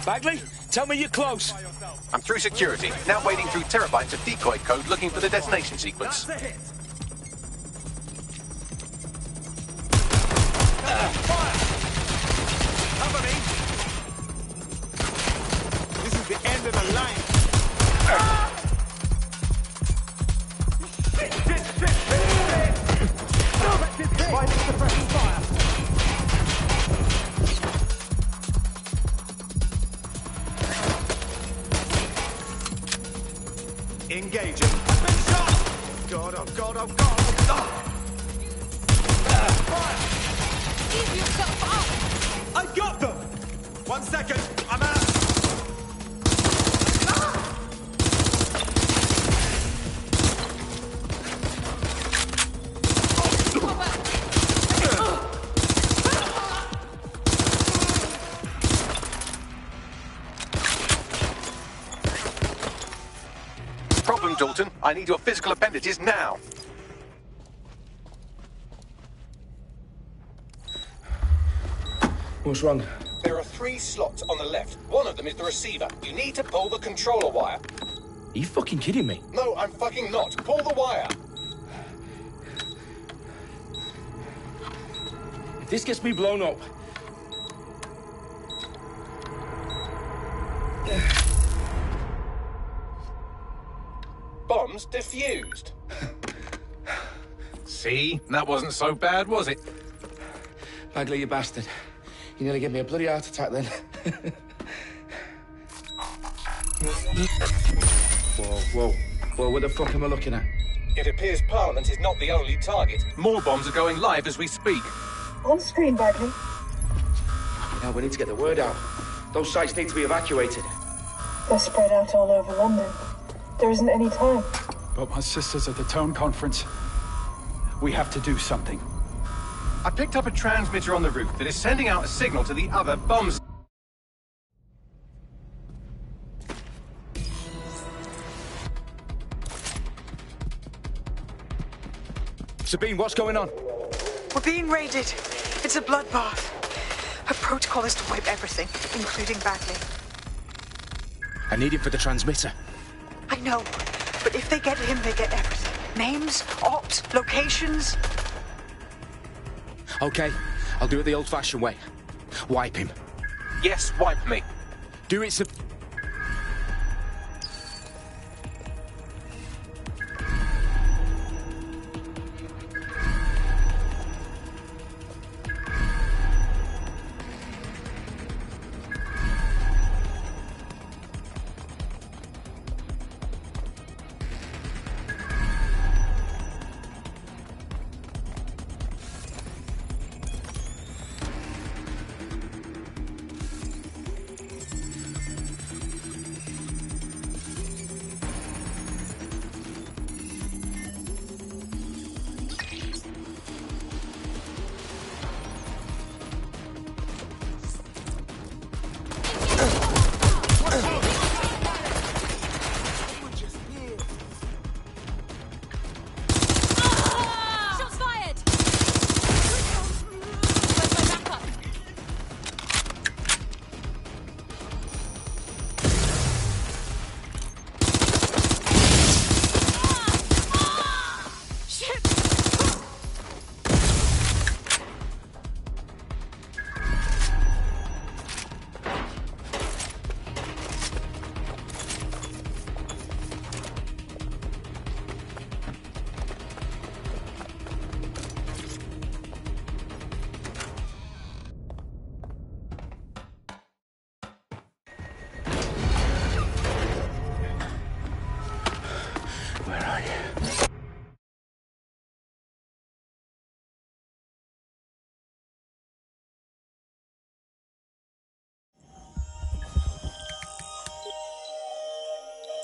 Bagley, tell me you're close. I'm through security, now wading through terabytes of decoy code looking for the detonation sequence. Fire! Cover me! This is the end of the line. Engaging. I've been shot! God, oh God, oh God, oh God! Fire! Ease yourself up! I got them! 1 second, I'm out! Problem, Dalton. I need your physical appendages now. What's wrong? There are 3 slots on the left. One of them is the receiver. You need to pull the controller wire. Are you fucking kidding me? No, I'm fucking not. Pull the wire. If this gets me blown up... Bombs defused. See? That wasn't so bad, was it? Bagley, you bastard. You nearly gave me a bloody heart attack then. Whoa, what the fuck am I looking at? It appears Parliament is not the only target. More bombs are going live as we speak. On screen, Bagley. Now we need to get the word out. Those sites need to be evacuated. They're spread out all over London. There isn't any time. But my sister's at the town conference. We have to do something. I picked up a transmitter on the roof that is sending out a signal to the other bombs. Sabine, what's going on? We're being raided. It's a bloodbath. Her protocol is to wipe everything, including Bagley. I need him for the transmitter. I know, but if they get him, they get everything. Names, ops, locations. Okay, I'll do it the old-fashioned way. Wipe him. Yes, wipe me. Do it,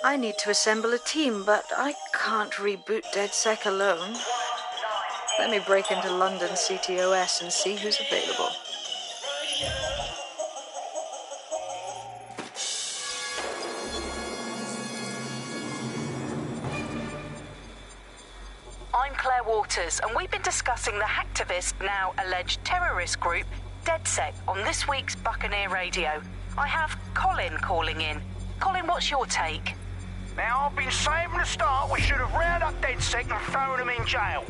I need to assemble a team, but I can't reboot DedSec alone. Let me break into London CTOS and see who's available. Waters, and we've been discussing the hacktivist, now alleged terrorist group, DedSec, on this week's Buccaneer Radio. I have Colin calling in. Colin, what's your take? Now, I've been saying from the start we should have rounded up DedSec and thrown them in jail.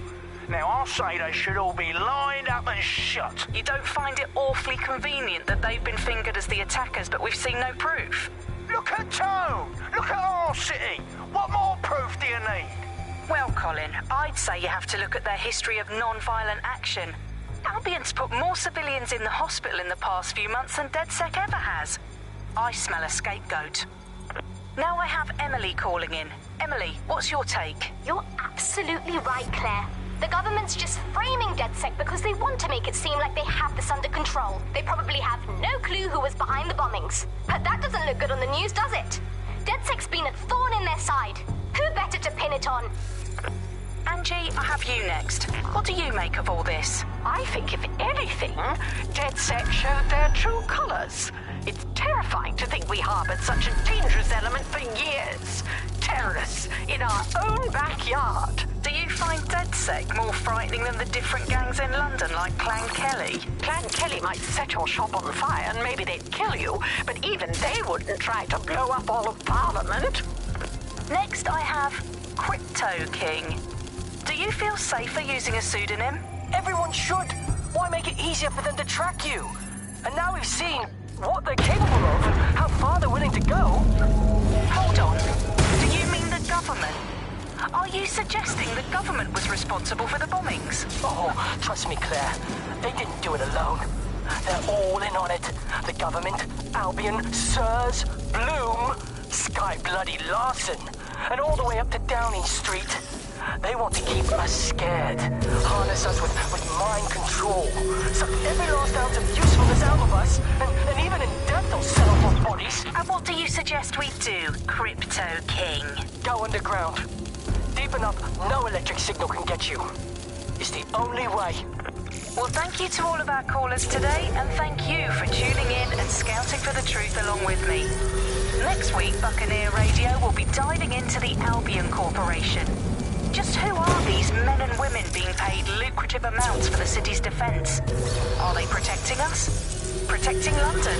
Now, I'll say they should all be lined up and shot. You don't find it awfully convenient that they've been fingered as the attackers, but we've seen no proof? Look at Tone! Look at our city! What more proof do you need? Well, Colin, I'd say you have to look at their history of non-violent action. Albion's put more civilians in the hospital in the past few months than DedSec ever has. I smell a scapegoat. Now I have Emily calling in. Emily, what's your take? You're absolutely right, Claire. The government's just framing DedSec because they want to make it seem like they have this under control. They probably have no clue who was behind the bombings. But that doesn't look good on the news, does it? DedSec's been a thorn in their side. Who better to pin it on? Angie, I have you next. What do you make of all this? I think, if anything, DedSec showed their true colours. It's terrifying to think we harboured such a dangerous element for years. Terrorists in our own backyard. Do you find DedSec more frightening than the different gangs in London, like Clan Kelly? Clan Kelly might set your shop on fire and maybe they'd kill you, but even they wouldn't try to blow up all of Parliament. Next, I have Crypto King. Do you feel safer using a pseudonym? Everyone should. Why make it easier for them to track you? And now we've seen what they're capable of and how far they're willing to go. Hold on. Do you mean the government? Are you suggesting the government was responsible for the bombings? Oh, trust me, Claire. They didn't do it alone. They're all in on it. The government, Albion, Sirs, Bloom, Sky Bloody Larson, and all the way up to Downing Street. They want to keep us scared, harness us with mind control, suck every last ounce of usefulness out of us, and even in death they'll sell off our bodies. And what do you suggest we do, Crypto King? Go underground. Deep enough, no electric signal can get you. It's the only way. Well, thank you to all of our callers today, and thank you for tuning in and scouting for the truth along with me. Next week, Buccaneer Radio will be diving into the Albion Corporation. Just who are these men and women being paid lucrative amounts for the city's defence? Are they protecting us? Protecting London?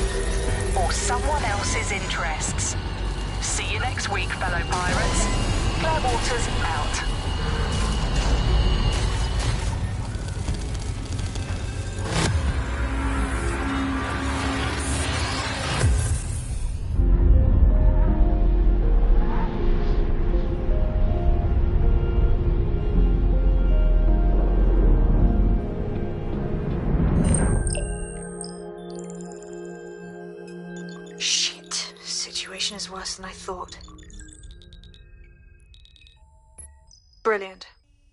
Or someone else's interests? See you next week, fellow pirates. Claire Waters out. Is worse than I thought. Brilliant.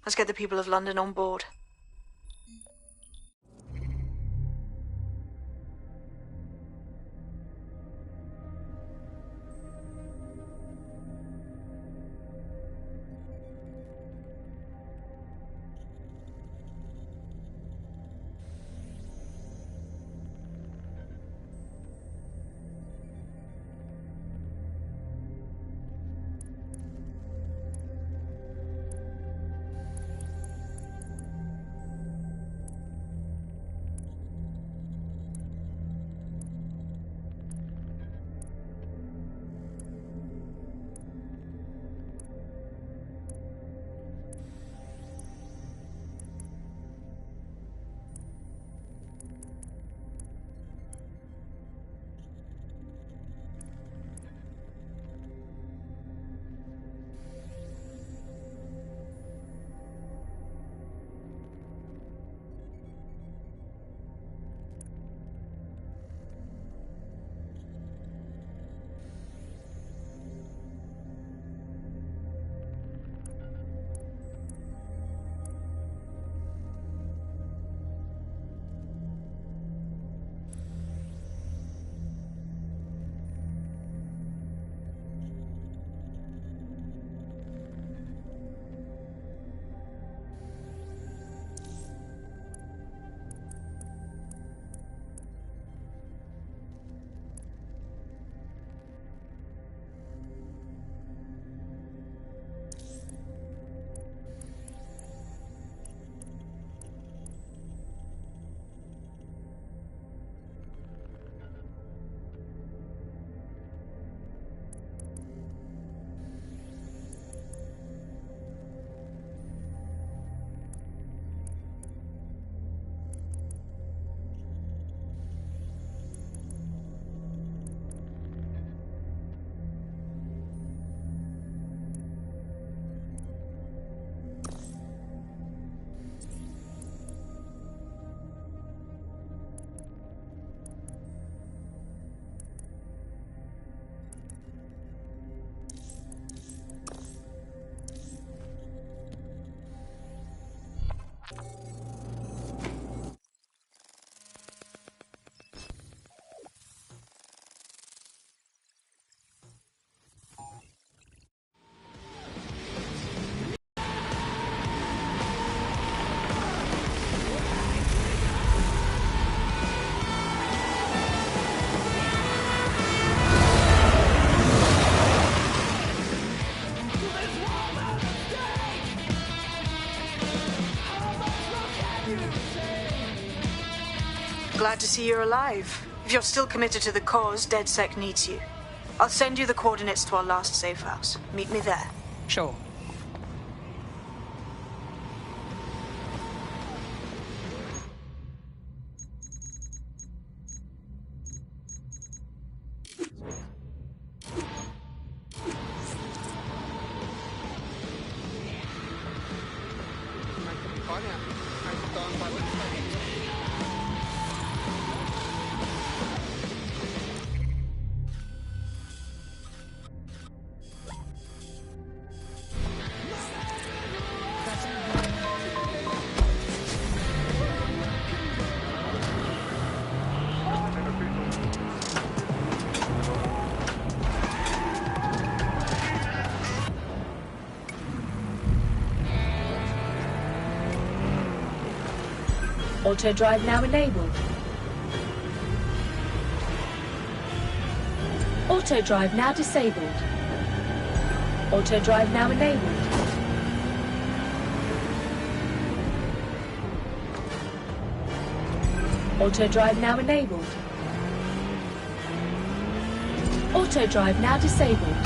Let's get the people of London on board. glad to see you're alive. If you're still committed to the cause, DedSec needs you. I'll send you the coordinates to our last safe house. Meet me there. Sure. Auto drive now enabled. Auto drive now disabled. Auto drive now enabled. Auto drive now enabled. Auto drive now disabled.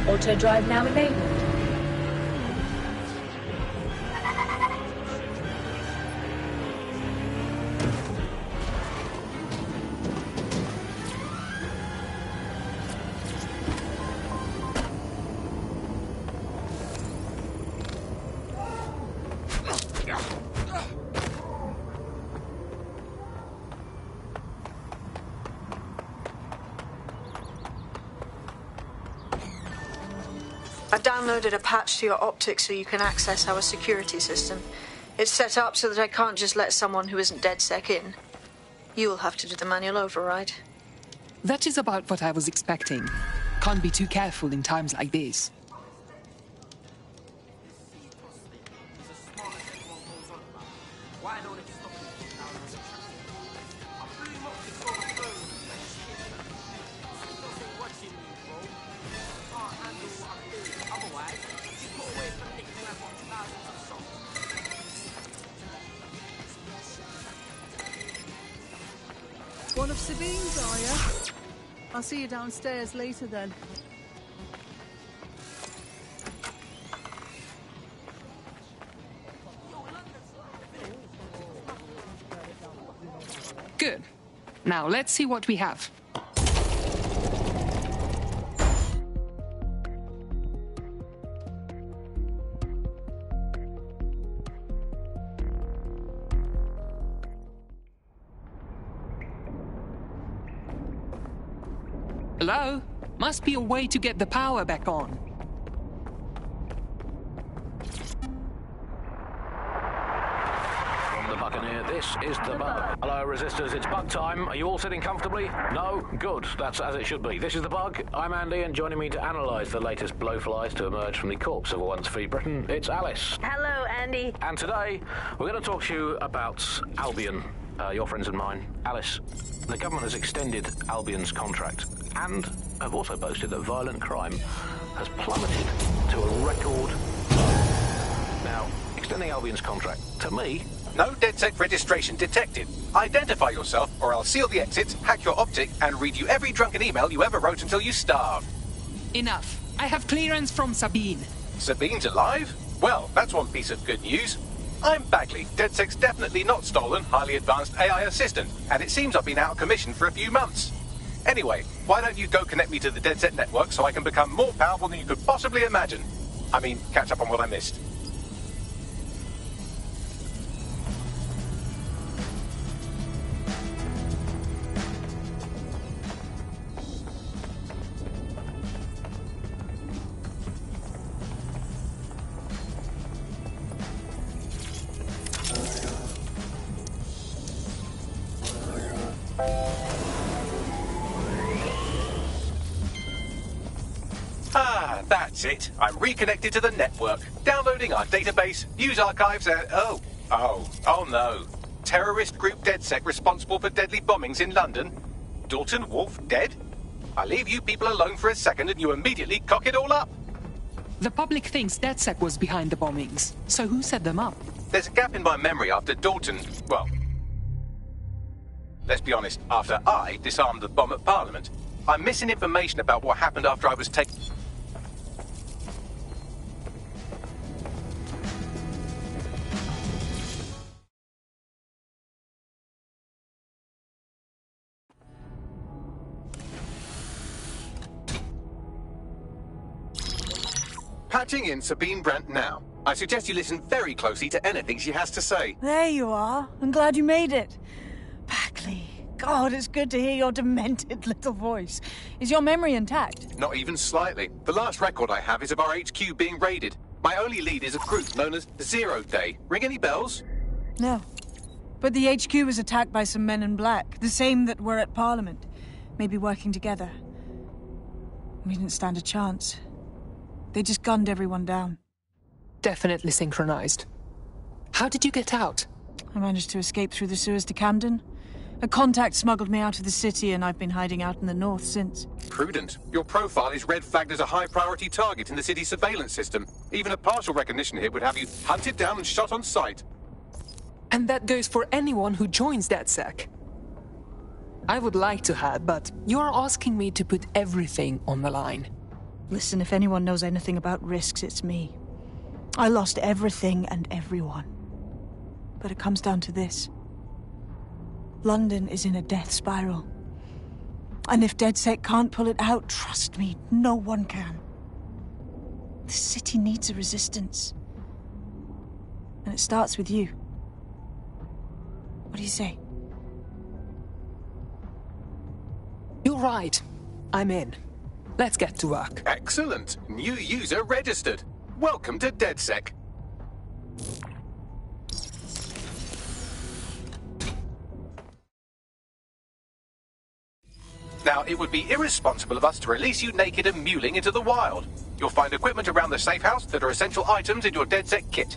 Auto drive now enabled. I downloaded a patch to your optics so you can access our security system. It's set up so that I can't just let someone who isn't DedSec in. You'll have to do the manual override. That is about what I was expecting. Can't be too careful in times like this. One of Sabine's, are you? I'll see you downstairs later then. Good. Now let's see what we have. Hello? Must be a way to get the power back on. From the Buccaneer, this is the Bug. Hello, Resistors, it's Bug time. Are you all sitting comfortably? No? Good. That's as it should be. This is the Bug. I'm Andy, and joining me to analyse the latest blowflies to emerge from the corpse of a once free Britain, it's Alice. Hello, Andy. And today, we're going to talk to you about Albion, your friends and mine. Alice, the government has extended Albion's contract and have also boasted that violent crime has plummeted to a record low. Now, extending Albion's contract, to me... No DedSec registration detected. Identify yourself or I'll seal the exits, hack your optic, and read you every drunken email you ever wrote until you starve. Enough. I have clearance from Sabine. Sabine's alive? Well, that's one piece of good news. I'm Bagley, DedSec's definitely not stolen, highly advanced AI assistant, and it seems I've been out of commission for a few months. Anyway, why don't you go connect me to the DedSec network so I can become more powerful than you could possibly imagine? I mean, catch up on what I missed. That's it. I'm reconnected to the network, downloading our database, news archives, and... Oh no. Terrorist group DedSec responsible for deadly bombings in London. Dalton Wolf dead? I leave you people alone for a second and you immediately cock it all up. The public thinks DedSec was behind the bombings, so who set them up? There's a gap in my memory after Dalton... well... let's be honest, after I disarmed the bomb at Parliament. I'm missing information about what happened after I was taken... Patching in Sabine Brandt now. I suggest you listen very closely to anything she has to say. There you are. I'm glad you made it. Bagley. God, it's good to hear your demented little voice. Is your memory intact? Not even slightly. The last record I have is of our HQ being raided. My only lead is a group known as Zero Day. Ring any bells? No. But the HQ was attacked by some men in black, the same that were at Parliament. Maybe working together. We didn't stand a chance. They just gunned everyone down. Definitely synchronized. How did you get out? I managed to escape through the sewers to Camden. A contact smuggled me out of the city, and I've been hiding out in the north since. Prudent. Your profile is red flagged as a high-priority target in the city's surveillance system. Even a partial recognition hit would have you hunted down and shot on sight. And that goes for anyone who joins DedSec. I would like to have, but you're asking me to put everything on the line. Listen, if anyone knows anything about risks, it's me. I lost everything and everyone. But it comes down to this. London is in a death spiral. And if DedSec can't pull it out, trust me, no one can. The city needs a resistance. And it starts with you. What do you say? You're right. I'm in. Let's get to work. Excellent. New user registered. Welcome to DedSec. Now, it would be irresponsible of us to release you naked and mewling into the wild. You'll find equipment around the safe house that are essential items in your DedSec kit.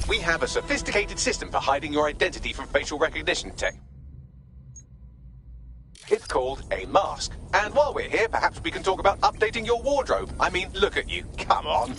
We have a sophisticated system for hiding your identity from facial recognition tech. It's called a mask. And while we're here, perhaps we can talk about updating your wardrobe. I mean, look at you. Come on.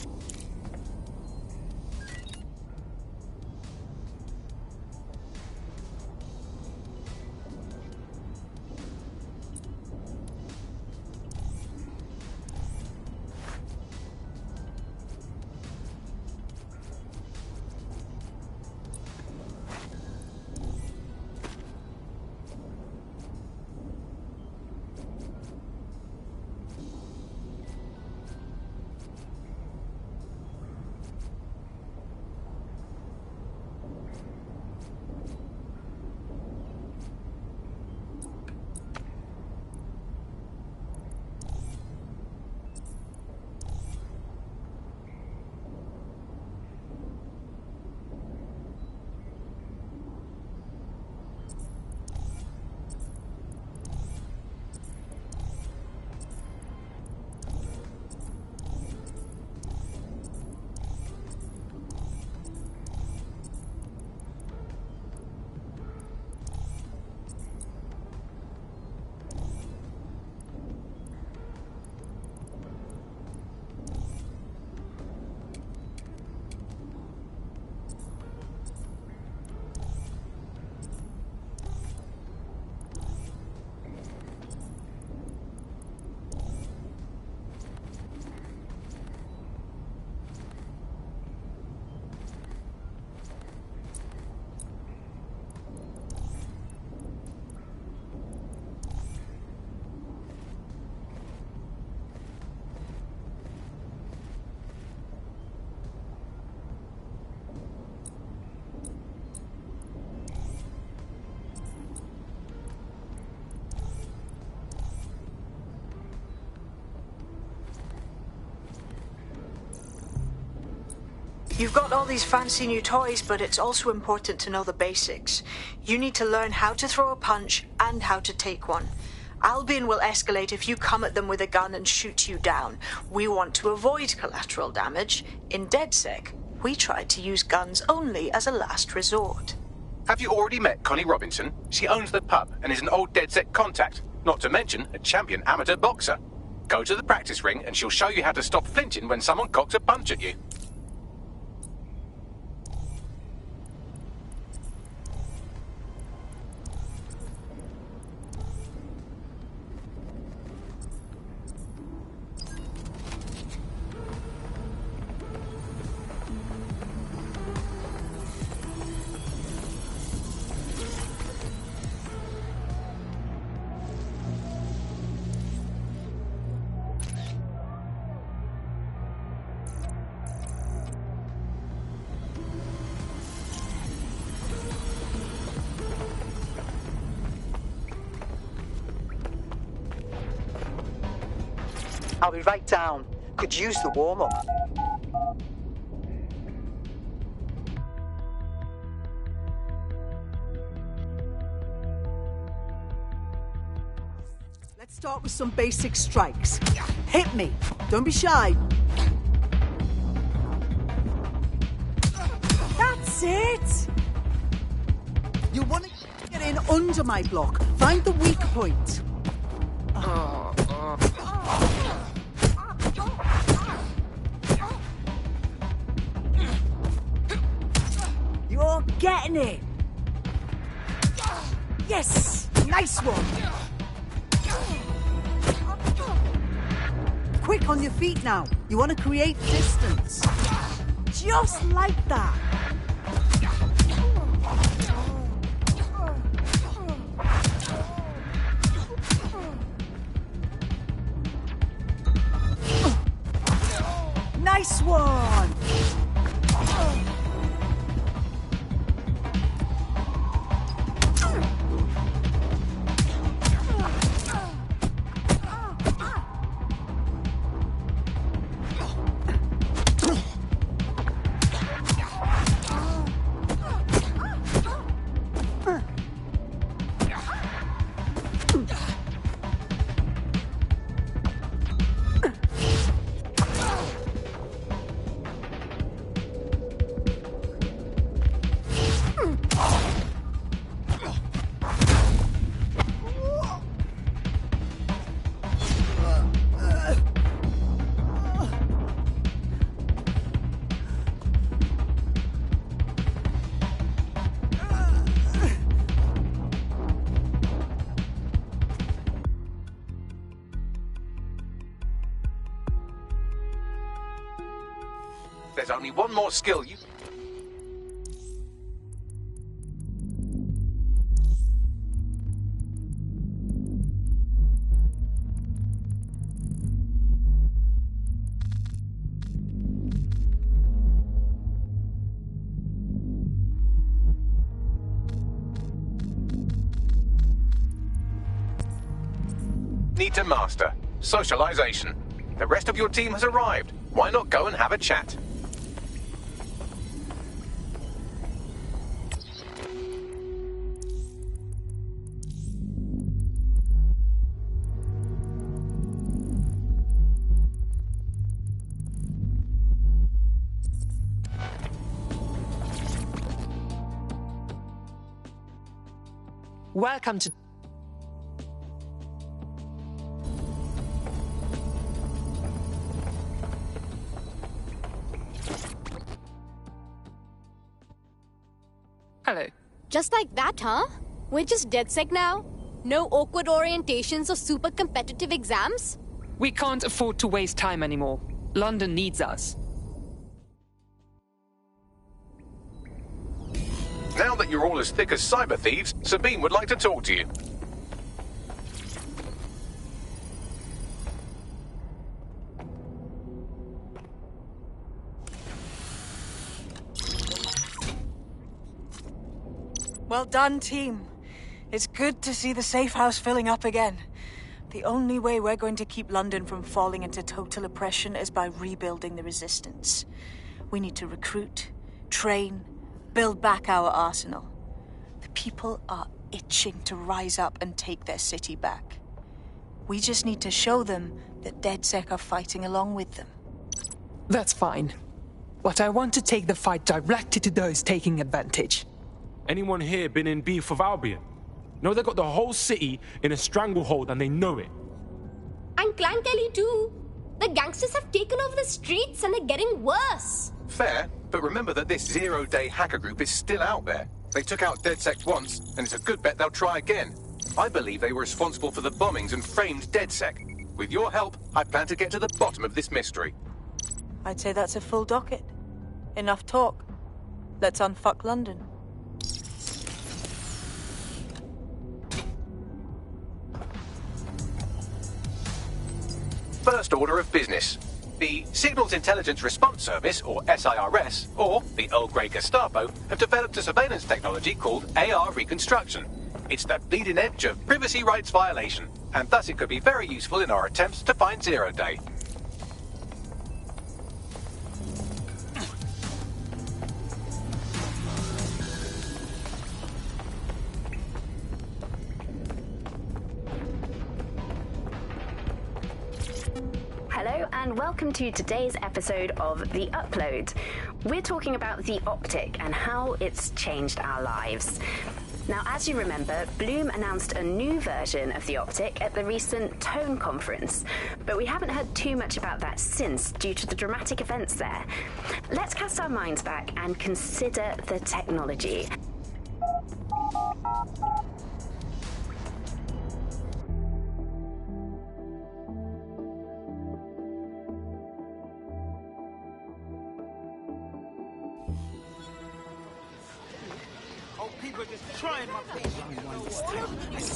You've got all these fancy new toys, but it's also important to know the basics. You need to learn how to throw a punch and how to take one. Albion will escalate if you come at them with a gun and shoot you down. We want to avoid collateral damage. In DedSec, we tried to use guns only as a last resort. Have you already met Connie Robinson? She owns the pub and is an old DedSec contact, not to mention a champion amateur boxer. Go to the practice ring and she'll show you how to stop flinching when someone cocks a punch at you. I'll be right down. Could use the warm-up. Let's start with some basic strikes. Hit me. Don't be shy. That's it. You want to get in under my block. Find the weak point. You're getting it. Yes, nice one. Quick on your feet now. You want to create distance. Just like that. Nice one. There's only one more skill you... need to master. Socialization. The rest of your team has arrived. Why not go and have a chat? Welcome to... Hello. Just like that, huh? We're just DedSec now? No awkward orientations or super competitive exams? We can't afford to waste time anymore. London needs us. Now that you're all as thick as cyber thieves, Sabine would like to talk to you. Well done, team. It's good to see the safe house filling up again. The only way we're going to keep London from falling into total oppression is by rebuilding the resistance. We need to recruit, train, build back our arsenal. The people are itching to rise up and take their city back. We just need to show them that DedSec are fighting along with them. That's fine. But I want to take the fight directly to those taking advantage. Anyone here been in beef with Albion? No, they got the whole city in a stranglehold and they know it. And Clan Kelly too. The gangsters have taken over the streets and they're getting worse. Fair, but remember that this zero-day hacker group is still out there. They took out DedSec once, and it's a good bet they'll try again. I believe they were responsible for the bombings and framed DedSec. With your help, I plan to get to the bottom of this mystery. I'd say that's a full docket. Enough talk. Let's unfuck London. First order of business. The Signals Intelligence Response Service, or SIRS, or the Earl Grey Gestapo, have developed a surveillance technology called AR Reconstruction. It's the bleeding edge of privacy rights violation, and thus it could be very useful in our attempts to find Zero Day. Hello and welcome to today's episode of The Upload. We're talking about the optic and how it's changed our lives. Now, as you remember, Bloom announced a new version of the optic at the recent Tone conference, but we haven't heard too much about that since due to the dramatic events there. Let's cast our minds back and consider the technology.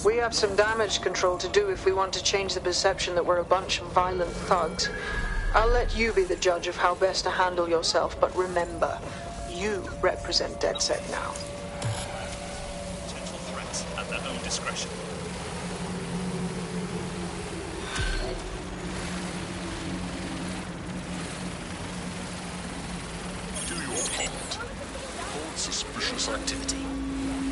We have some damage control to do if we want to change the perception that we're a bunch of violent thugs. I'll let you be the judge of how best to handle yourself, but remember, you represent DedSec now. Potential threats at their own discretion. Do your part. Hold suspicious activity.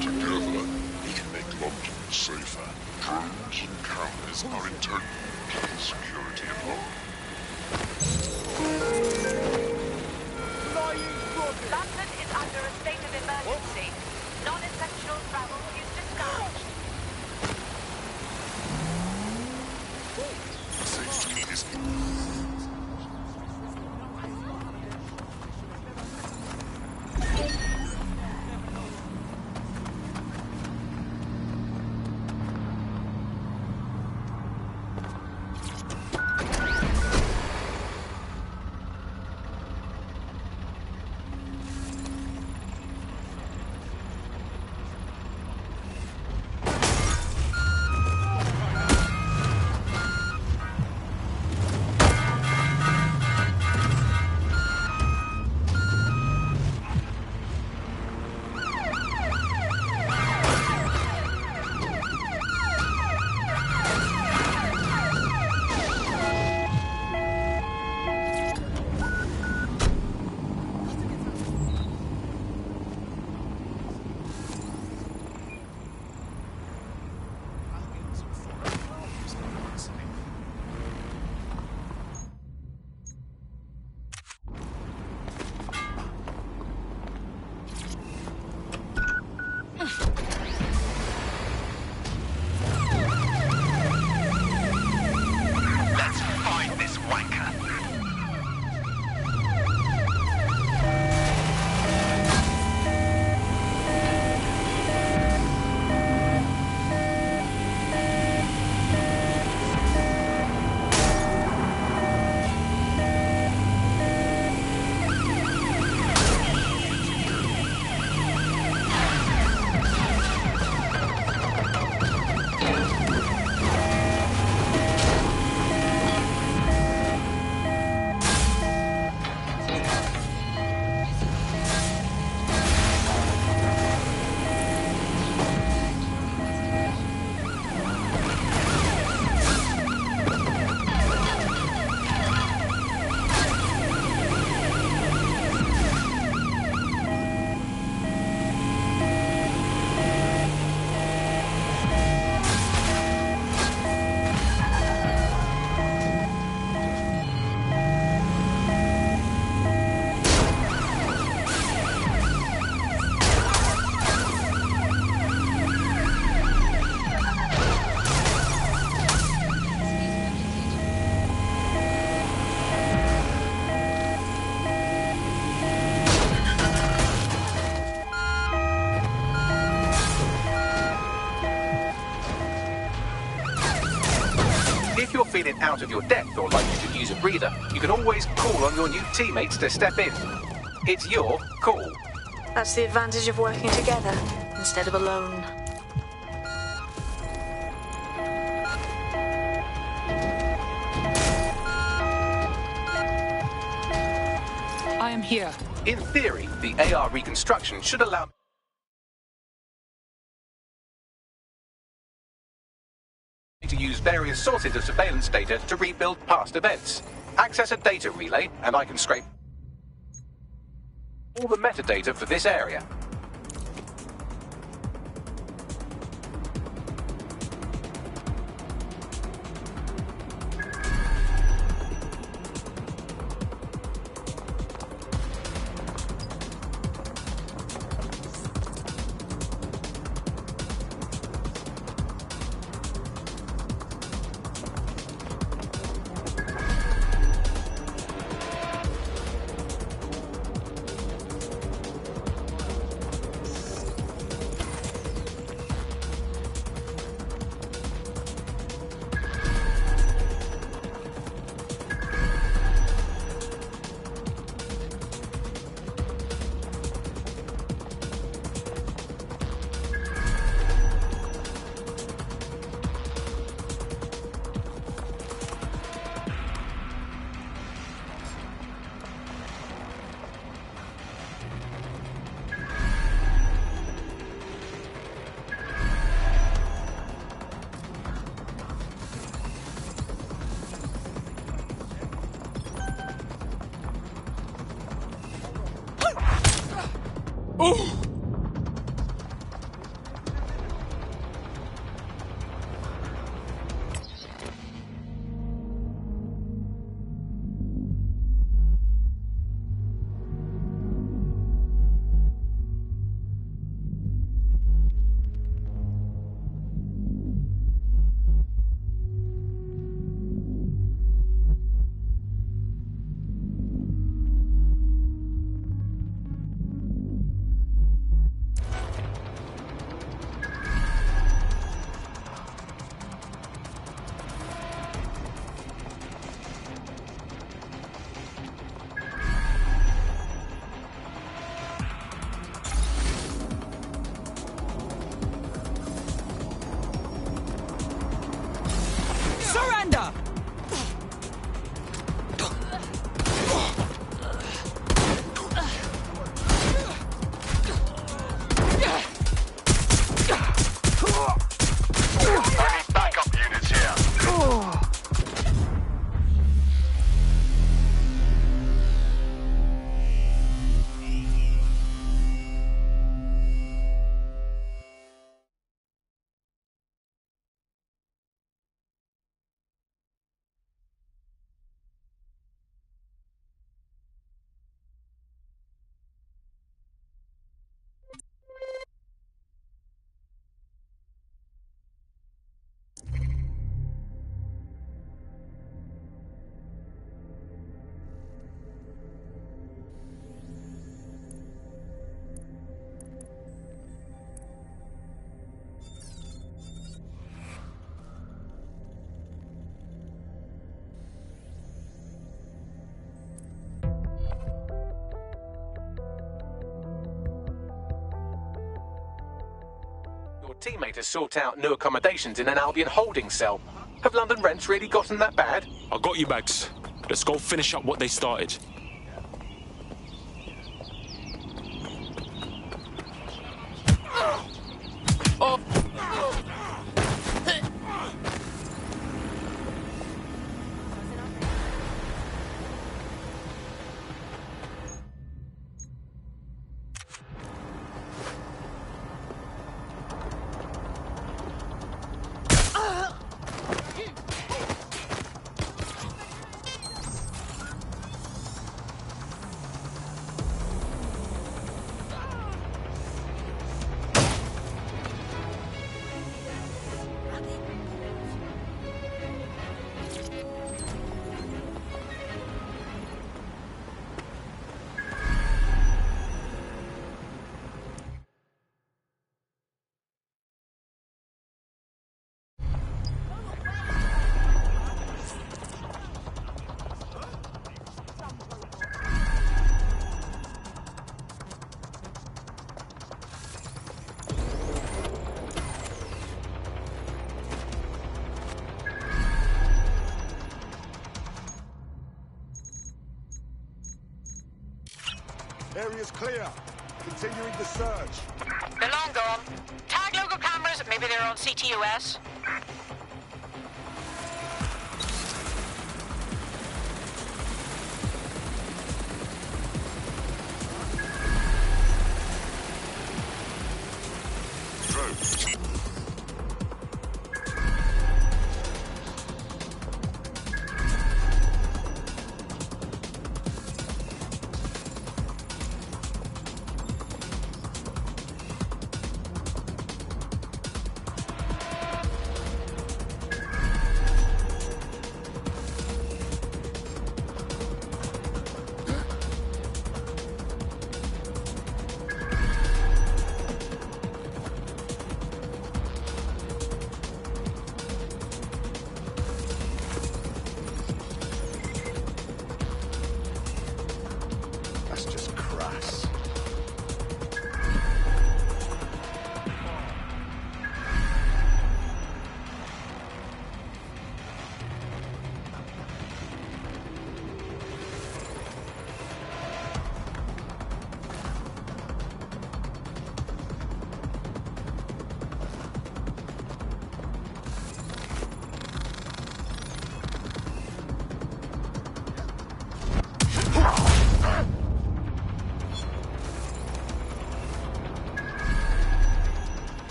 Together, we can make London safer. Drones and cameras are integral to the security of London. London is under a state of emergency. Non-essential travel is discouraged. Safety is bit out of your depth or like you could use a breather, you can always call on your new teammates to step in. It's your call. That's the advantage of working together instead of alone. I am here. In theory, the AR reconstruction should allow to use various sources of surveillance data to rebuild past events. Access a data relay, and I can scrape all the metadata for this area. Teammate has sought out new accommodations in an Albion holding cell. Have London rents really gotten that bad? I got you, Bags. Let's go finish up what they started. Oh. Area's clear. Continuing the search. They're long gone. Tag local cameras, maybe they're on CTOS.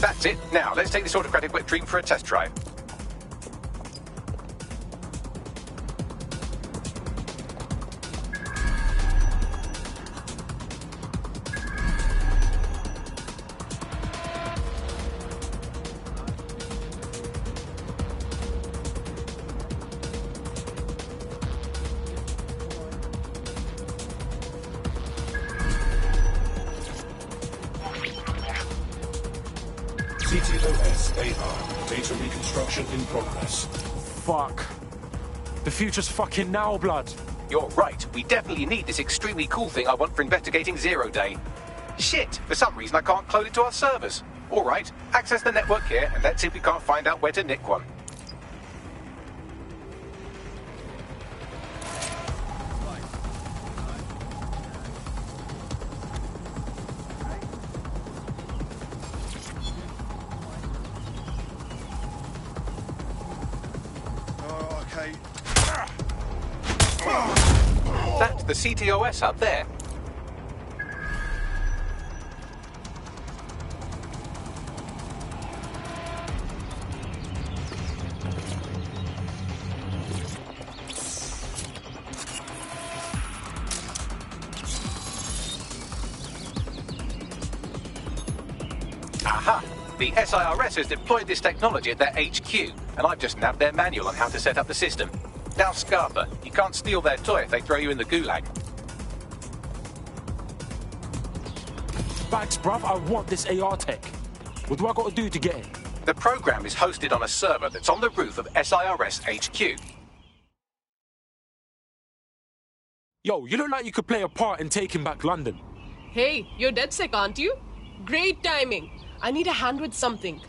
That's it. Now, let's take this autocratic wet dream for a test drive. CTOS AR. Data reconstruction in progress. Fuck. The future's fucking now, blood. You're right. We definitely need this extremely cool thing I want for investigating Zero Day. Shit! For some reason I can't clone it to our servers. Alright, access the network here and let's see if we can't find out where to nick one. That's the CTOS up there. Aha! The SIRS has deployed this technology at their HQ, and I've just nabbed their manual on how to set up the system. Now, Scarper, you can't steal their toy if they throw you in the gulag. Bags, bruv, I want this AR tech. What do I gotta do to get it? The program is hosted on a server that's on the roof of SIRS HQ. Yo, you look like you could play a part in taking back London. Hey, you're DedSec, aren't you? Great timing. I need a hand with something.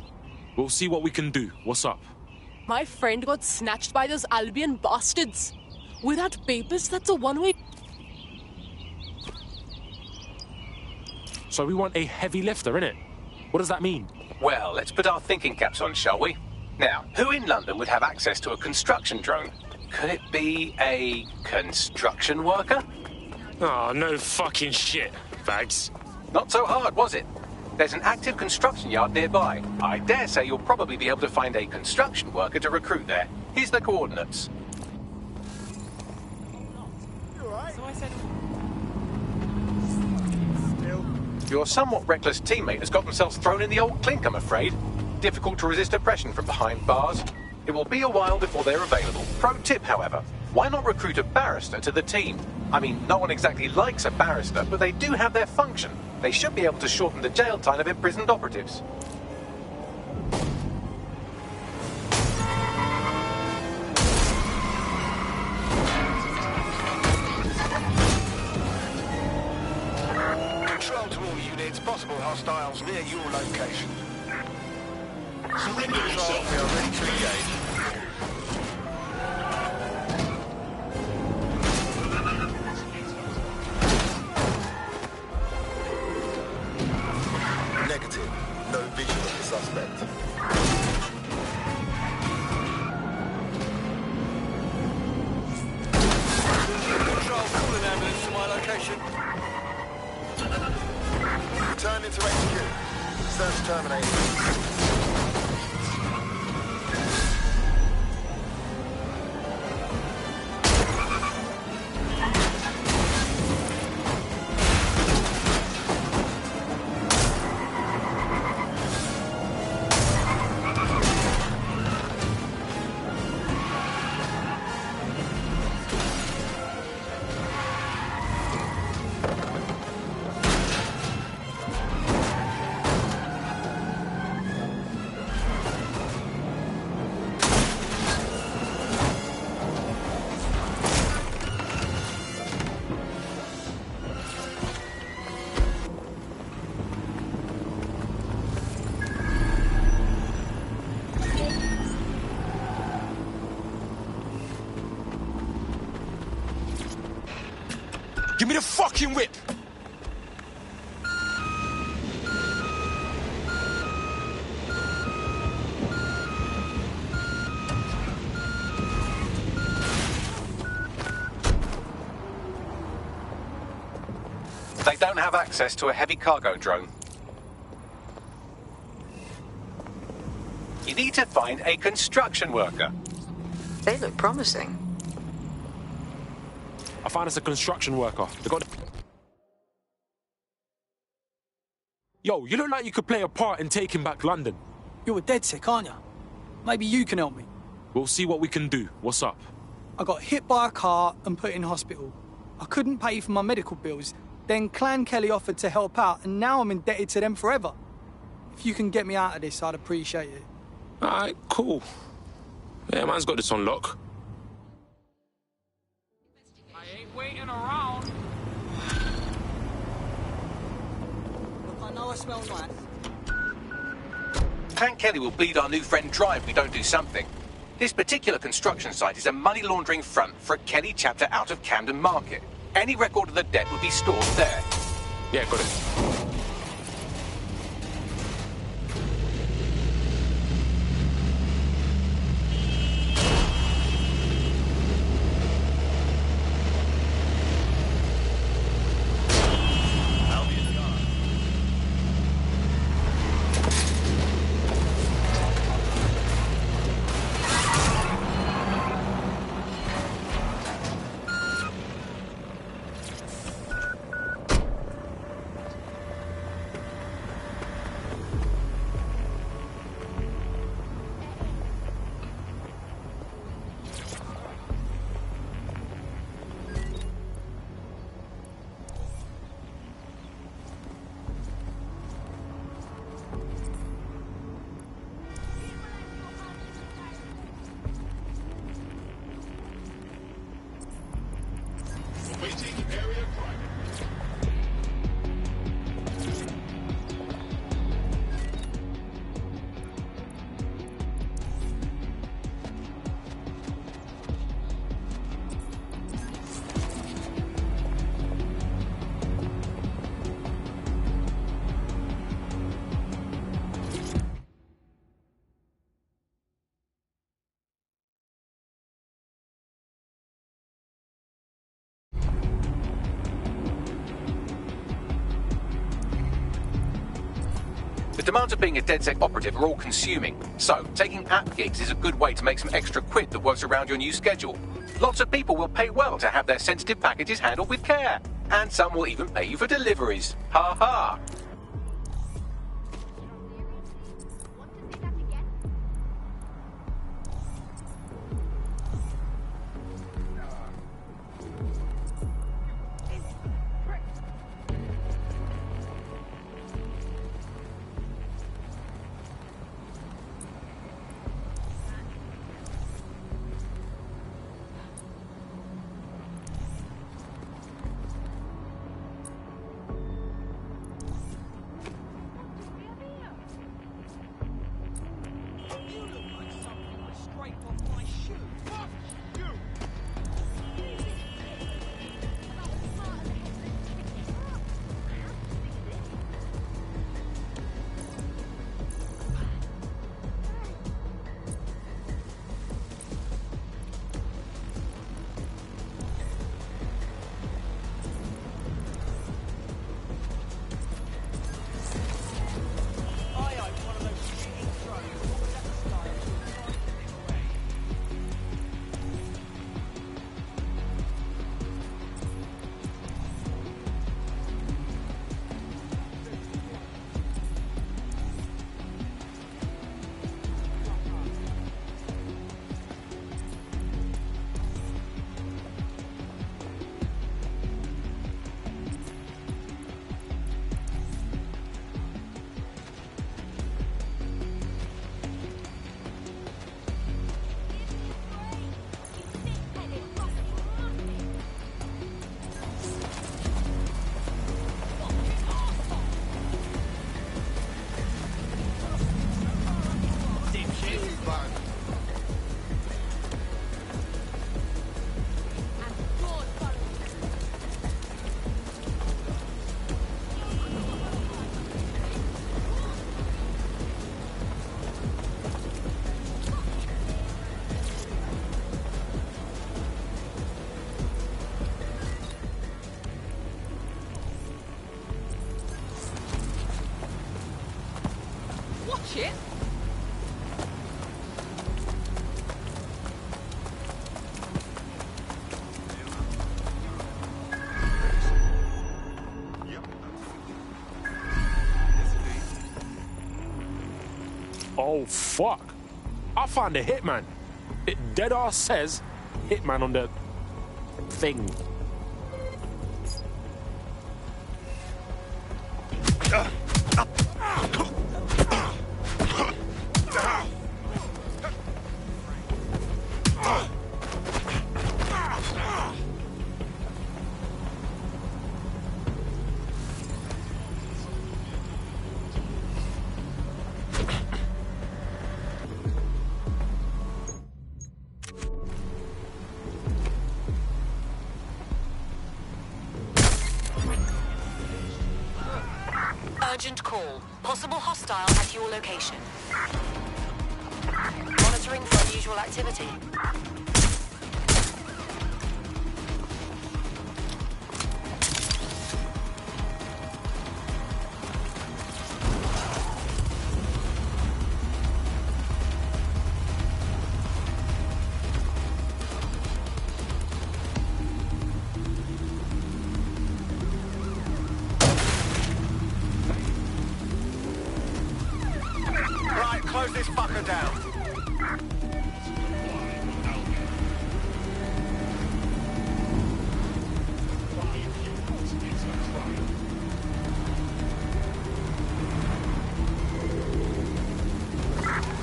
We'll see what we can do. What's up? My friend got snatched by those Albion bastards. Without papers, that's a one-way... So we want a heavy lifter, innit? What does that mean? Well, let's put our thinking caps on, shall we? Now, who in London would have access to a construction drone? Could it be a construction worker? Oh, no fucking shit, Bags. Not so hard, was it? There's an active construction yard nearby. I dare say you'll probably be able to find a construction worker to recruit there. Here's the coordinates. Your somewhat reckless teammate has got themselves thrown in the old clink, I'm afraid. Difficult to resist oppression from behind bars. It will be a while before they're available. Pro tip, however, why not recruit a barrister to the team? I mean, no one exactly likes a barrister, but they do have their function. They should be able to shorten the jail time of imprisoned operatives. Control to all units. Possible hostiles near your location. Surrender yourself. We are ready to engage. Negative. No vision of the suspect. Control, call an ambulance to my location. Returning to HQ. Search terminated. Give me the fucking whip! They don't have access to a heavy cargo drone. You need to find a construction worker. They look promising. I found us a construction worker. They got... Yo, you look like you could play a part in taking back London. You're a DedSec, aren't you? Maybe you can help me. We'll see what we can do. What's up? I got hit by a car and put in hospital. I couldn't pay for my medical bills. Then Clan Kelly offered to help out, and now I'm indebted to them forever. If you can get me out of this, I'd appreciate it. Alright, cool. Yeah, man's got this on lock. Waiting around. Look, I know I smell nice. Clan Kelly will bleed our new friend dry if we don't do something. This particular construction site is a money laundering front for a Kelly chapter out of Camden Market. Any record of the debt would be stored there. Yeah, got it. The demands of being a DedSec operative are all-consuming, so taking app gigs is a good way to make some extra quid that works around your new schedule. Lots of people will pay well to have their sensitive packages handled with care, and some will even pay you for deliveries. Ha ha! shit. Oh, fuck. I found a hitman. It dead ass says hitman on the thing. Urgent call. Possible hostile at your location. Monitoring for unusual activity. Right, close this fucker down.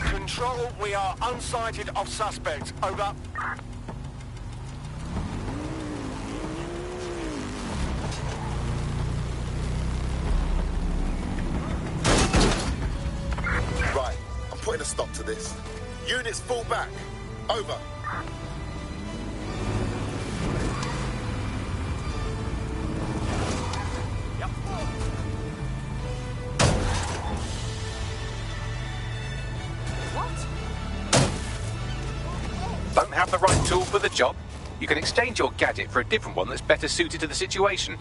Control, we are unsighted of suspects. Over. Right, I'm putting a stop to this. Units fall back. Over. Don't have the right tool for the job? You can exchange your gadget for a different one that's better suited to the situation.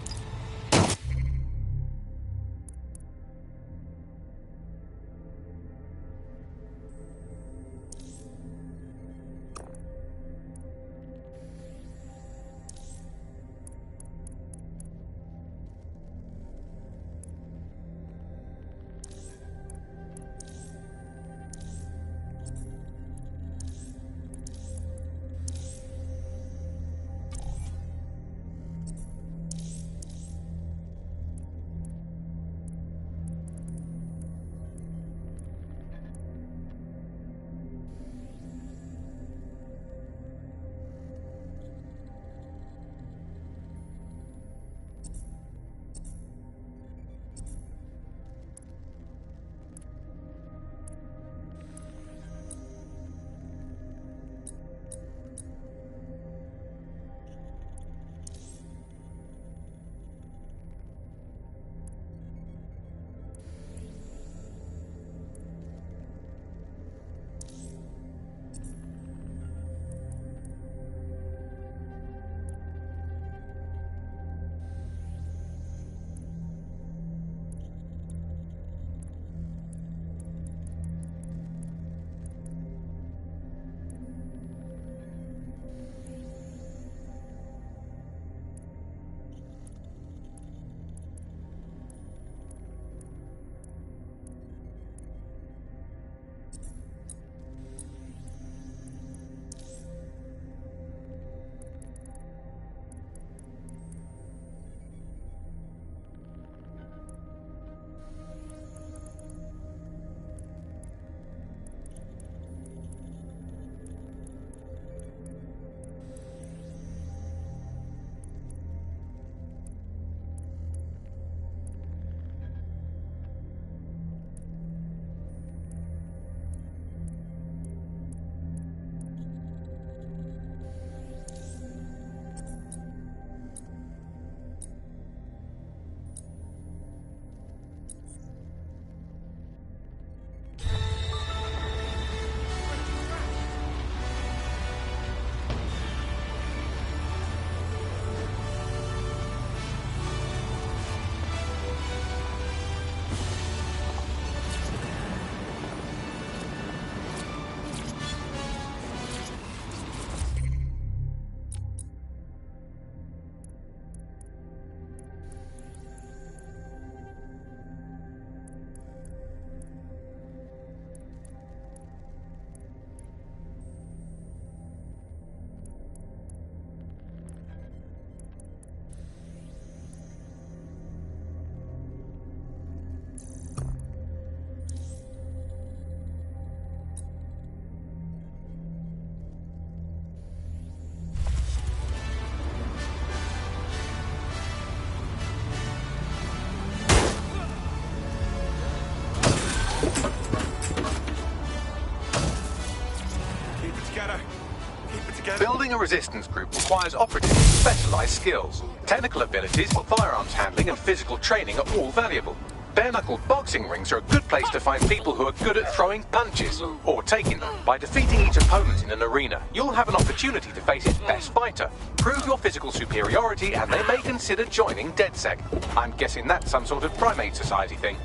Joining a resistance group requires operatives with specialized skills. Technical abilities, firearms handling and physical training are all valuable. Bare-knuckle boxing rings are a good place to find people who are good at throwing punches, or taking them. By defeating each opponent in an arena, you'll have an opportunity to face its best fighter. Prove your physical superiority and they may consider joining DedSec. I'm guessing that's some sort of primate society thing.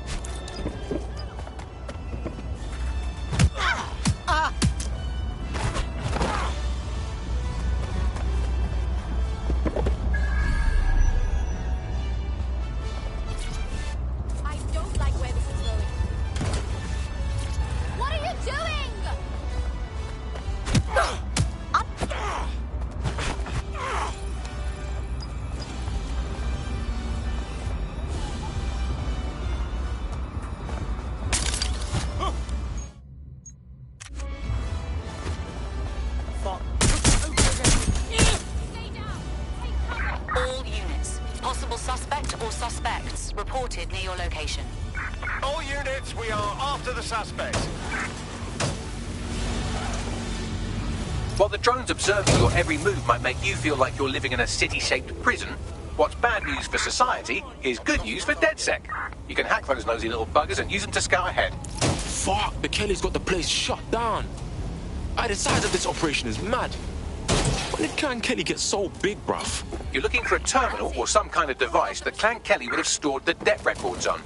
Near your location. All units, we are after the suspect. While the drones observing your every move might make you feel like you're living in a city-shaped prison, what's bad news for society is good news for DedSec. You can hack those nosy little buggers and use them to scout ahead. Fuck, the Kellys got the place shut down. The size of this operation is mad. When did Clan Kelly get so big, bruv? You're looking for a terminal or some kind of device that Clan Kelly would have stored the debt records on.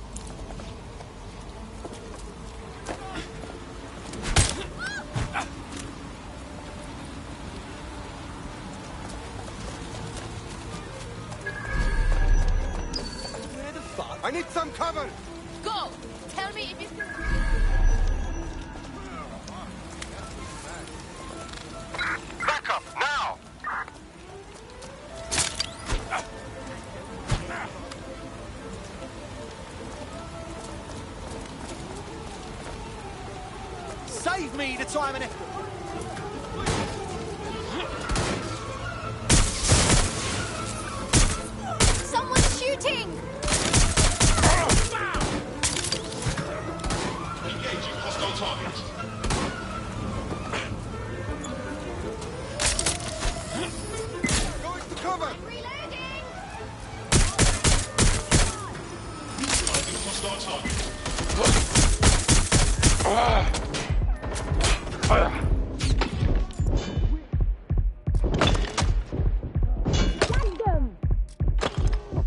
Where the fuck? I need some cover! Go! Tell me if you... Back up, now! Save me the time and effort! Someone's shooting! Engaging hostile targets. Going to cover! Neutralizing hostile targets.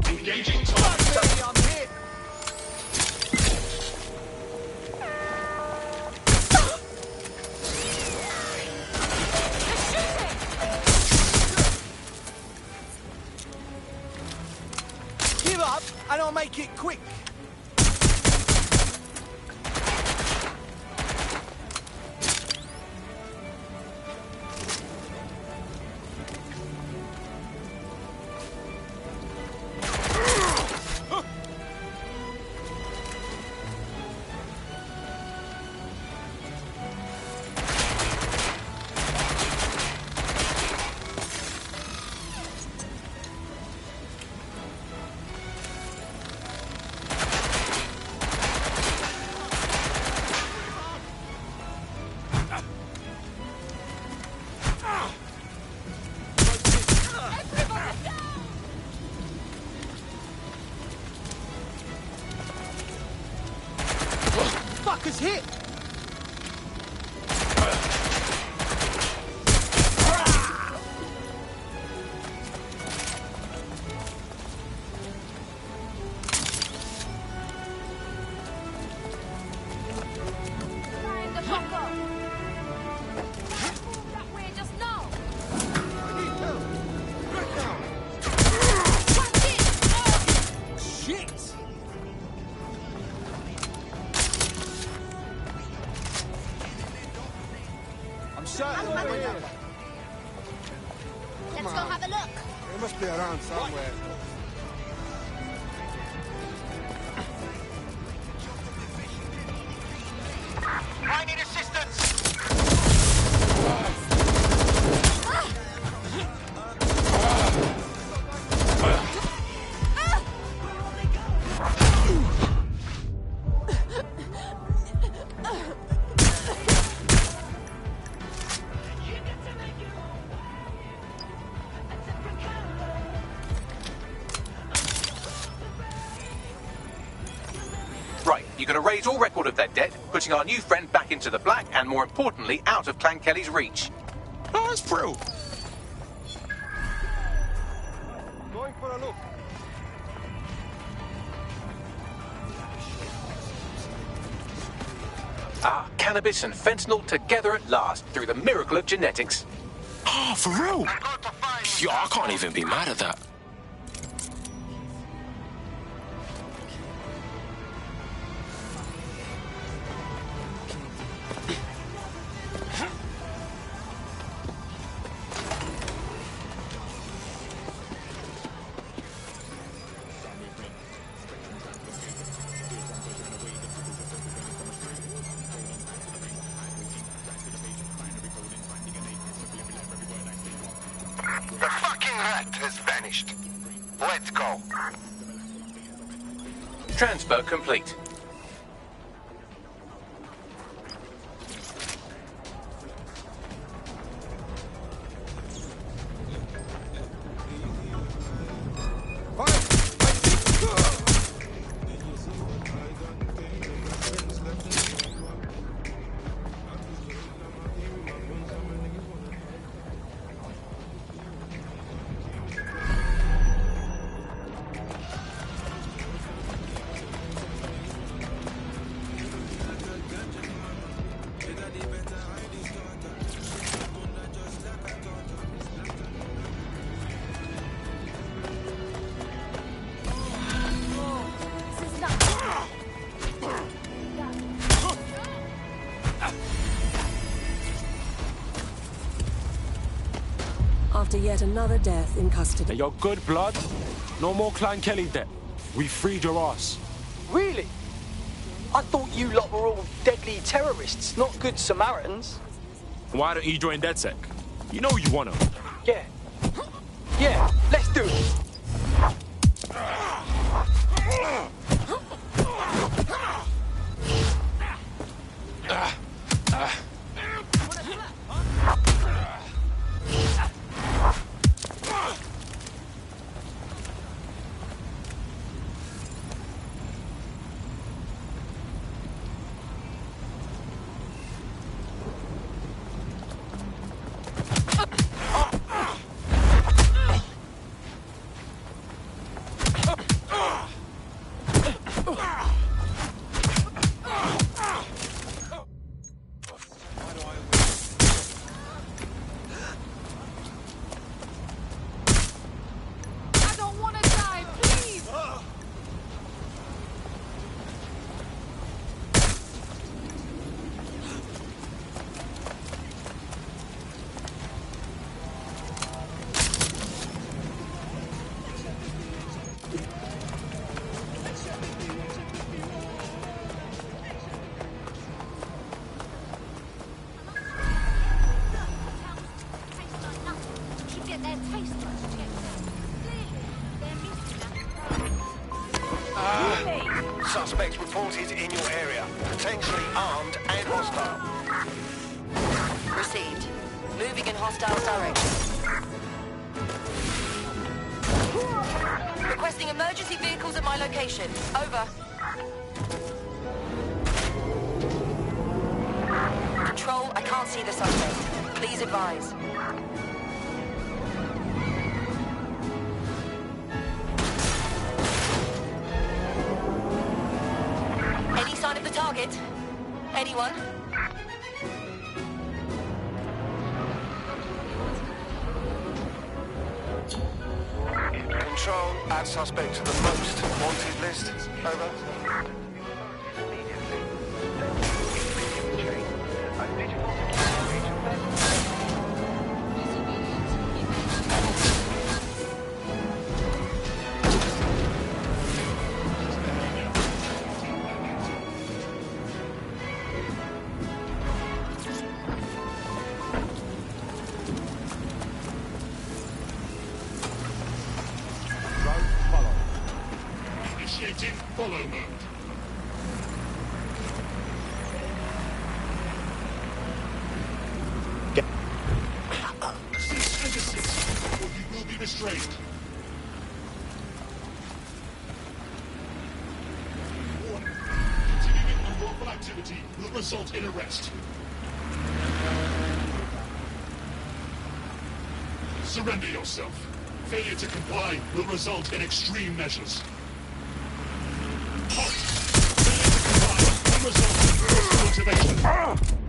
Engaging targets. I'm hit! Give up and I'll make it quick! Fuckers hit! Find the fucker! That way just now! Shit! I'm certain they're here. Let's go have a look. They must be around somewhere. I need assistance! erase all record of their debt, putting our new friend back into the black and, more importantly, out of Clan Kelly's reach. Oh, that's true. Going for a look. Ah, cannabis and fentanyl together at last, through the miracle of genetics. Oh, for real? Yo, I can't even be mad at that. The fucking rat has vanished. Let's go. Transfer complete. After yet another death in custody. You're good blood. No more Clan Kelly debt. We freed your ass. Really? I thought you lot were all deadly terrorists, not good Samaritans. Why don't you join DedSec? You know you wanna. Yeah. Yeah, let's do it. Suspects reported in your area, potentially armed and hostile. Received. Moving in hostile direction. Requesting emergency vehicles at my location. Over. Control, I can't see the suspect. Please advise. Any sign of the target? Anyone? Control, add suspect to the most wanted list. Over. Initiating follow mode. Cease resistance, or you will be restrained. Warning. Continuing activity will result in arrest. Surrender yourself. Failure to comply will result in extreme measures. Halt! Failure to comply will result in forced motivation.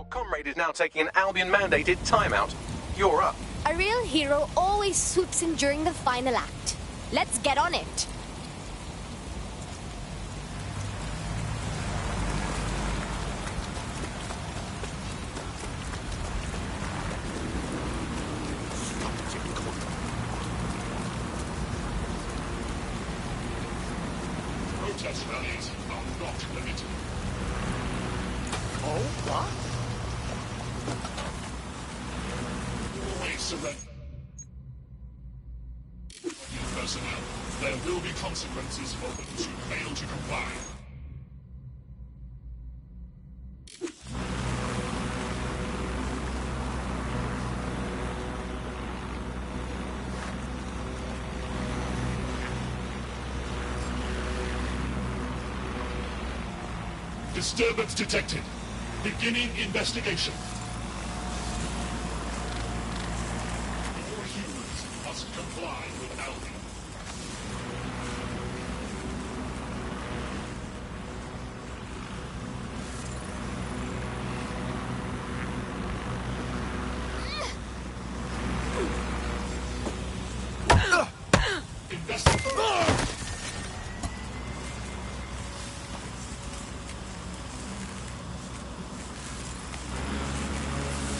Comrade is now taking an Albion-mandated timeout. You're up. A real hero always swoops in during the final act. Let's get on it. Protest rallies are not permitted. Oh, what? Always surrender. Personnel, there will be consequences for those who fail to comply. Disturbance detected. Beginning investigation. All humans must comply with Albion.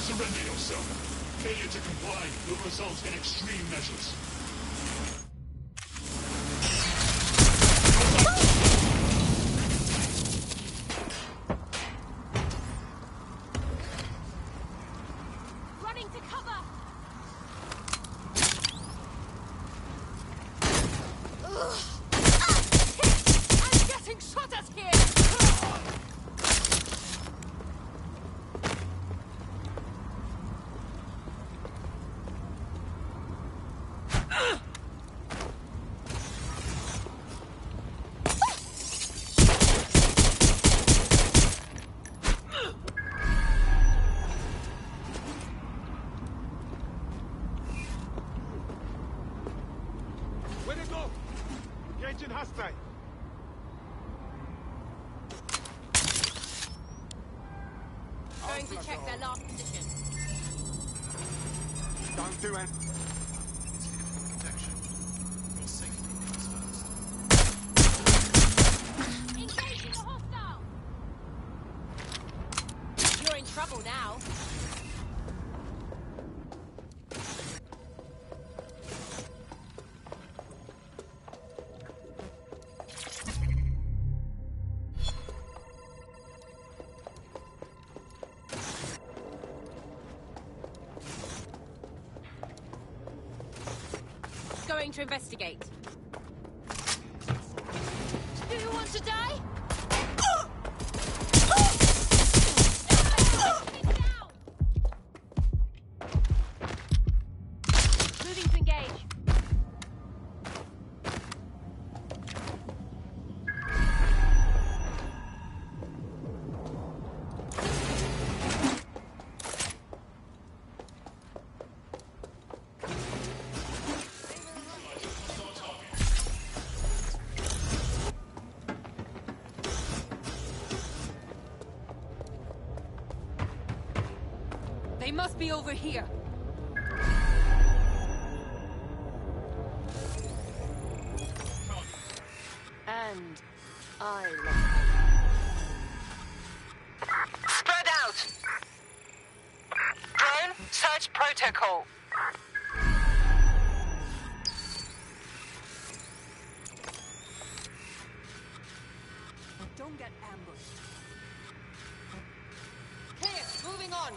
Surrender yourself. Failure to comply will result in extreme measures. Running to cover! I'm getting shot at here! Where they go? Engaging hostile. Going to check their last position. Don't do it. Engaging the hostile! You're in trouble now. Going to investigate. Do you want to die? Moving to engage. They must be over here. And I Spread out! Drone, search protocol. get ambushed. Clear, moving on.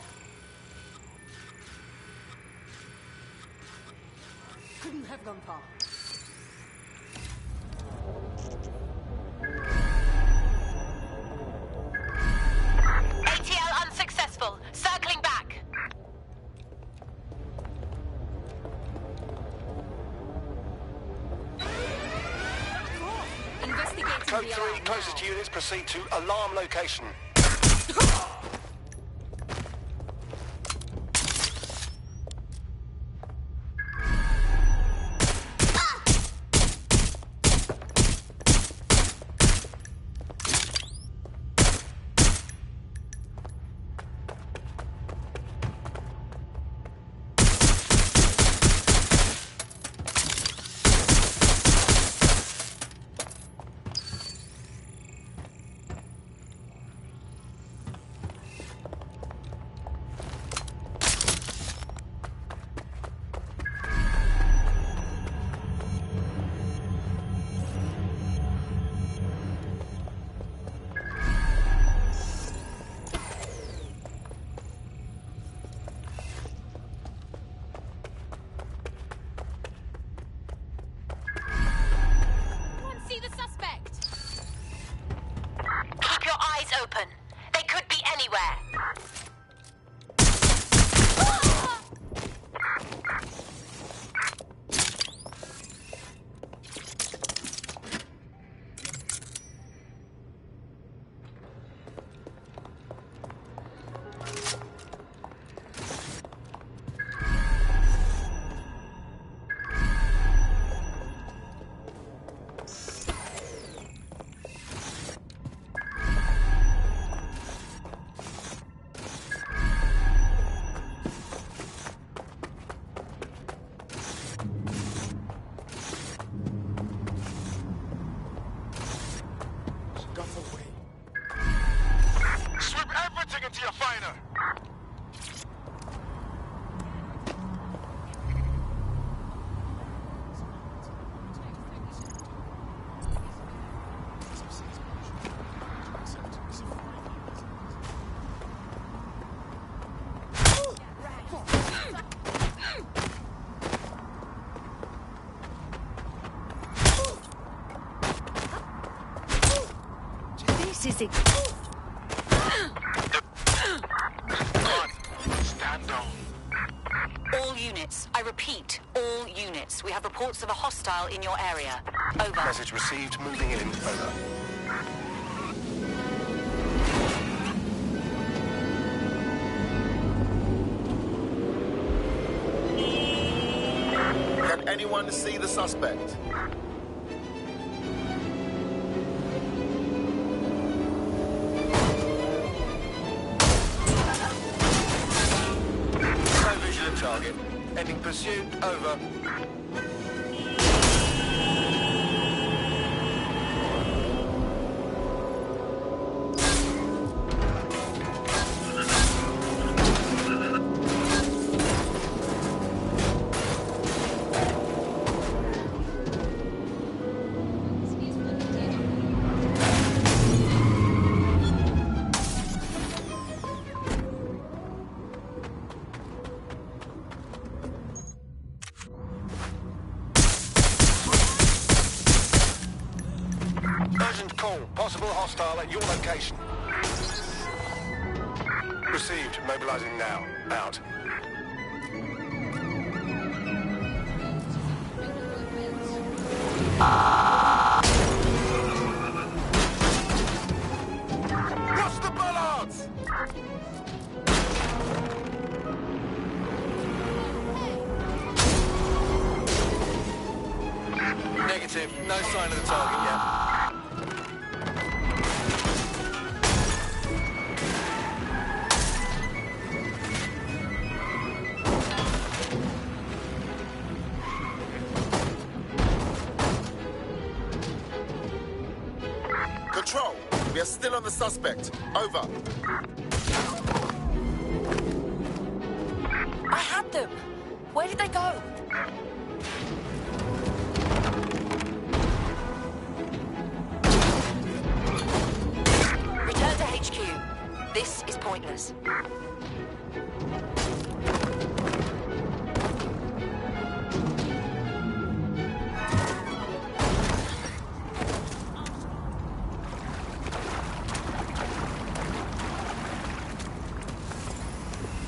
Couldn't have gone far. ATL unsuccessful. Circling back. Investigating Code the 3, alarm closest now. units proceed to alarm location. See the suspect. Keep your eyes open. They could be anywhere. Swim everything into your fighter! This is it. Stand down. All units. I repeat, all units. We have reports of a hostile in your area. Over. Message received, moving in. Over. Can anyone see the suspect? No vision of target. Ending pursuit. Over. Urgent call. Possible hostile at your location. Received. Mobilizing now. Out. Watch the bollards! Negative. No sign of the target yet. Control, we are still on the suspect. Over. I had them. Where did they go? pointless.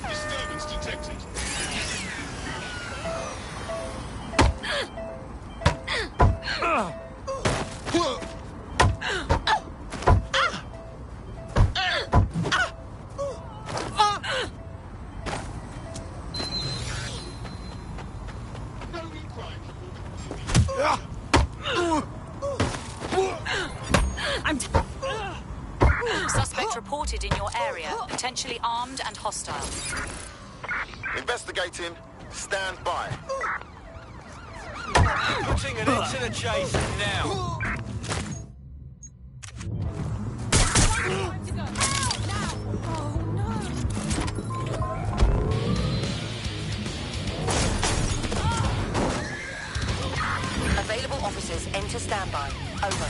Disturbance detected. Suspect reported in your area, potentially armed and hostile. Investigating. Stand by. Putting an end to the chase now. Available officers enter standby. Over.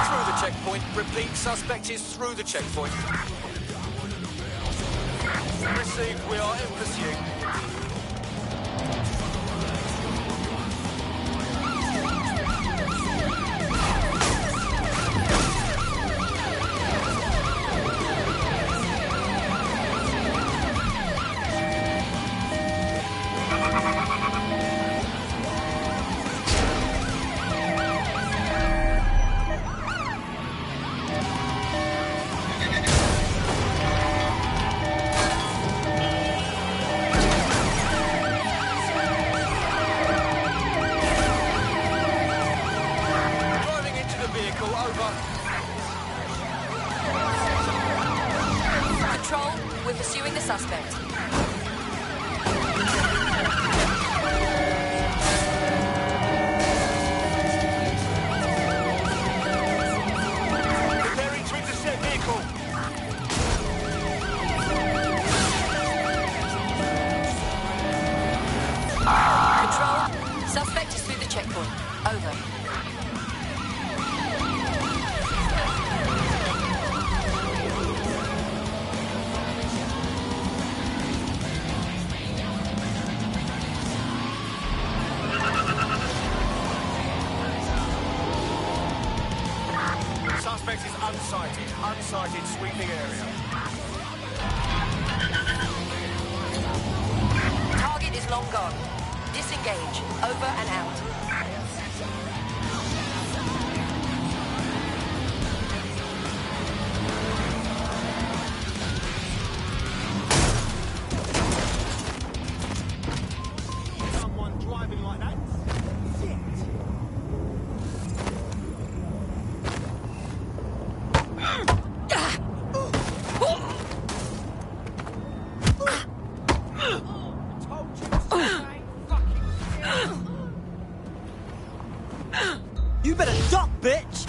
Through the checkpoint. Repeat, suspect is through the checkpoint. Received, we are in pursuit. Control, we're pursuing the suspect. Preparing to intercept vehicle. Control, suspect is through the checkpoint. Over. Suspect is unsighted. Unsighted sweeping area. Target is long gone. Disengage. Over and out. Someone driving like that? Shit. You better duck, bitch!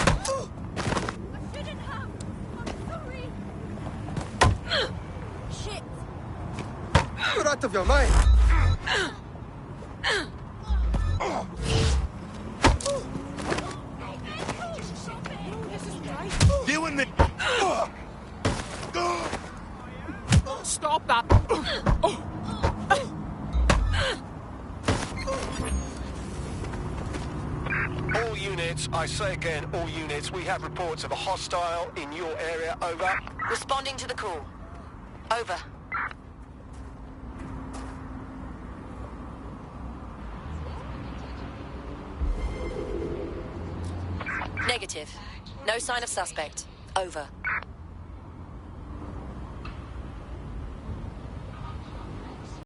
Shit. You're out of your mind! You and the... Stop that! All units, I say again, all units, we have reports of a hostile in your area. Over. Responding to the call. Over. Negative. No sign of suspect. Over.